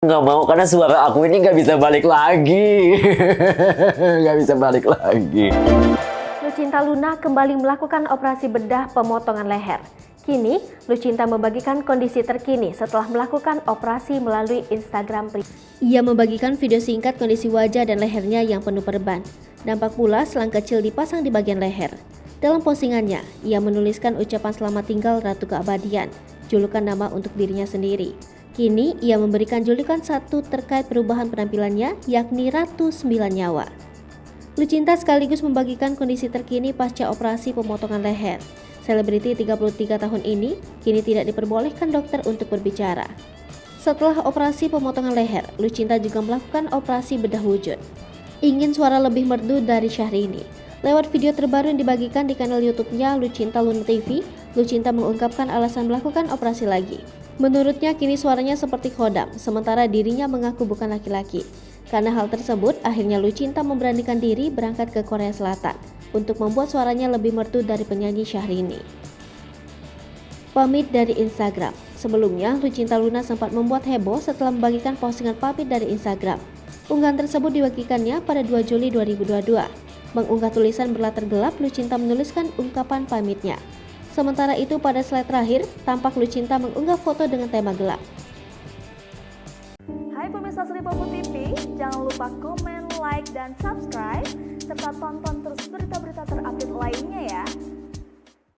Nggak mau karena suara aku ini nggak bisa balik lagi. Nggak bisa balik lagi. Lucinta Luna kembali melakukan operasi bedah pemotongan leher. Kini, Lucinta membagikan kondisi terkini setelah melakukan operasi melalui Instagram pribadi. Ia membagikan video singkat kondisi wajah dan lehernya yang penuh perban. Nampak pula selang kecil dipasang di bagian leher. Dalam postingannya, ia menuliskan ucapan selamat tinggal Ratu Keabadian, julukan nama untuk dirinya sendiri. Kini, ia memberikan julukan satu terkait perubahan penampilannya, yakni Ratu 9 Nyawa. Lucinta sekaligus membagikan kondisi terkini pasca operasi pemotongan leher. Selebriti 33 tahun ini kini tidak diperbolehkan dokter untuk berbicara. Setelah operasi pemotongan leher, Lucinta juga melakukan operasi bedah wujud. Ingin suara lebih merdu dari Syahrini. Lewat video terbaru yang dibagikan di kanal YouTube-nya Lucinta Luna TV, Lucinta mengungkapkan alasan melakukan operasi lagi. Menurutnya kini suaranya seperti Khodam, sementara dirinya mengaku bukan laki-laki. Karena hal tersebut, akhirnya Lucinta memberanikan diri berangkat ke Korea Selatan untuk membuat suaranya lebih merdu dari penyanyi Syahrini. Pamit dari Instagram. Sebelumnya, Lucinta Luna sempat membuat heboh setelah membagikan postingan pamit dari Instagram. Unggahan tersebut dibagikannya pada 2 Juli 2022. Mengunggah tulisan berlatar gelap, Lucinta menuliskan ungkapan pamitnya. Sementara itu pada slide terakhir, tampak Lucinta mengunggah foto dengan tema gelap. Hai pemirsa Sri Popo TV, jangan lupa komen, like, dan subscribe, serta tonton terus berita-berita terupdate lainnya ya.